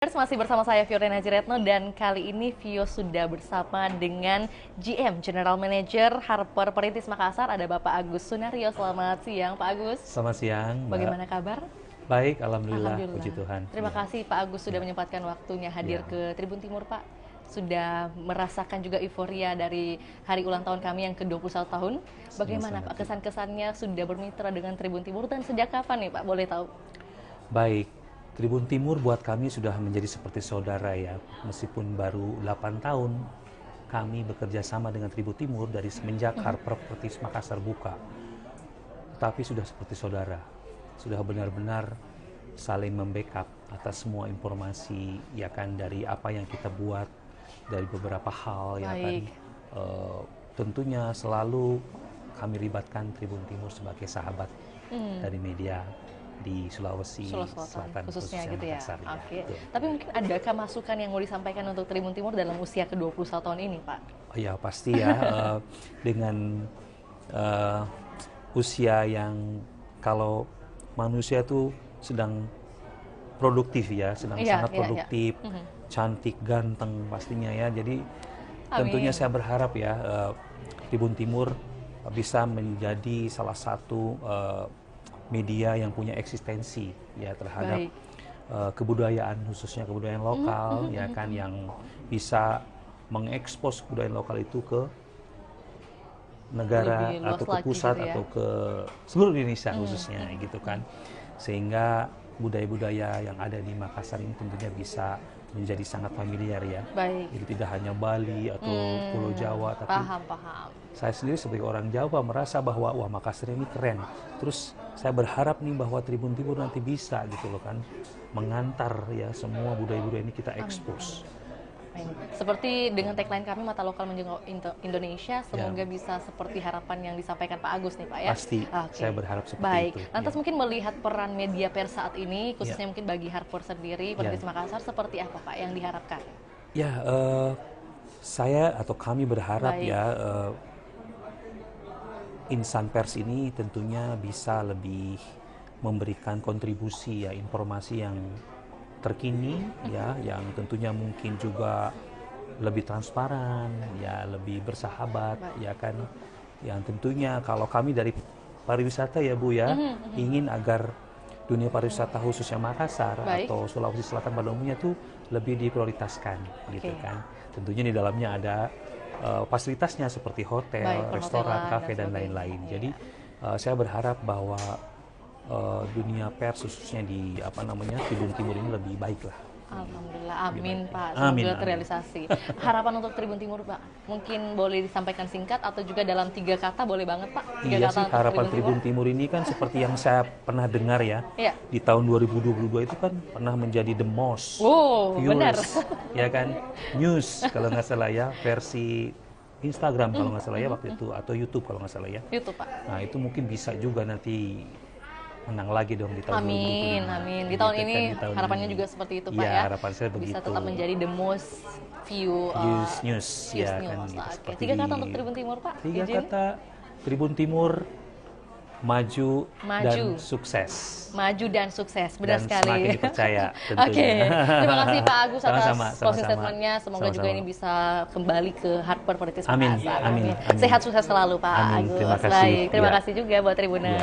Masih bersama saya Fiorina Jiretno dan kali ini Vio sudah bersama dengan GM General Manager Harper Perintis Makassar, ada Bapak Agus Sunario. Selamat siang Pak Agus. Selamat siang, Mbak. Bagaimana kabar? Baik, Alhamdulillah. Puji Tuhan. Terima kasih Pak Agus sudah menyempatkan waktunya hadir ke Tribun Timur, Pak. Sudah merasakan juga euforia dari hari ulang tahun kami yang ke-21 tahun. Bagaimana Pak kesan-kesannya sudah bermitra dengan Tribun Timur dan sejak kapan nih Pak, boleh tahu? Baik, Tribun Timur buat kami sudah menjadi seperti saudara ya. Meskipun baru 8 tahun kami bekerja sama dengan Tribun Timur dari semenjak Harper Perintis Makassar buka. Tapi sudah seperti saudara. Sudah benar-benar saling membackup atas semua informasi ya kan, dari apa yang kita buat, dari beberapa hal ya kan. Tentunya selalu kami libatkan Tribun Timur sebagai sahabat dari media di Sulawesi Selatan khususnya gitu ya. Makassar, Oke. ya. Tapi mungkin adakah masukan yang mau disampaikan untuk Tribun Timur dalam usia ke-21 tahun ini, Pak? Oh ya pasti ya, dengan usia yang kalau manusia tuh sedang produktif ya, sedang sangat produktif, cantik, ganteng pastinya ya. Jadi tentunya saya berharap ya Tribun Timur bisa menjadi salah satu media yang punya eksistensi ya terhadap kebudayaan, khususnya kebudayaan lokal ya kan, yang bisa mengekspos kebudayaan lokal itu ke negara atau ke pusat gitu ya, atau ke seluruh Indonesia khususnya gitu kan, sehingga budaya-budaya yang ada di Makassar ini tentunya bisa menjadi sangat familiar ya. Jadi tidak hanya Bali atau Pulau Jawa, tapi saya sendiri sebagai orang Jawa merasa bahwa wah Makassar ini keren. Terus saya berharap nih bahwa Tribun Timur nanti bisa gitu loh kan, mengantar ya semua budaya-budaya ini kita ekspos. Seperti dengan tagline kami, mata lokal menjenguk Indonesia, semoga bisa seperti harapan yang disampaikan Pak Agus nih Pak ya. Pasti, saya berharap seperti itu. Lantas mungkin melihat peran media pers saat ini, khususnya mungkin bagi Harper sendiri, Perintis Makassar, seperti apa Pak yang diharapkan? Ya, saya atau kami berharap insan pers ini tentunya bisa lebih memberikan kontribusi ya, informasi yang terkini ya, yang tentunya mungkin juga lebih transparan ya, lebih bersahabat ya kan, yang tentunya kalau kami dari pariwisata ya Bu ya, ingin agar dunia pariwisata khususnya Makassar atau Sulawesi Selatan pada umumnya tuh lebih diprioritaskan gitu kan. Tentunya di dalamnya ada fasilitasnya seperti hotel, restoran, kafe dan lain-lain. Jadi saya berharap bahwa dunia pers khususnya di Tribun Timur ini lebih baik lah. Alhamdulillah, amin Pak, semoga terrealisasi. Harapan untuk Tribun Timur Pak, mungkin boleh disampaikan singkat atau juga dalam 3 kata boleh banget Pak. Iya sih, harapan Tribun Timur ini kan seperti yang saya pernah dengar ya, di tahun 2022 itu kan pernah menjadi the most viewers ya kan, news kalau nggak salah ya, versi Instagram kalau nggak salah ya waktu itu, atau YouTube kalau nggak salah ya. YouTube Pak. Nah itu mungkin bisa juga nanti menang lagi dong di tahun 2025. Amin. Di tahun ini harapannya juga seperti itu Pak ya. Harapan saya begitu. Bisa tetap menjadi the most view news ya kan. Oke. 3 kata untuk Tribun Timur Pak. 3 kata, Tribun Timur maju dan sukses. Maju dan sukses, benar sekali. Semakin dipercaya tentunya. Terima kasih Pak Agus atas closing statement-nya. Semoga juga ini bisa kembali ke Harper Perintis Makassar. Amin. Sehat sukses selalu Pak Agus. Terima kasih. Terima kasih juga buat Tribuner.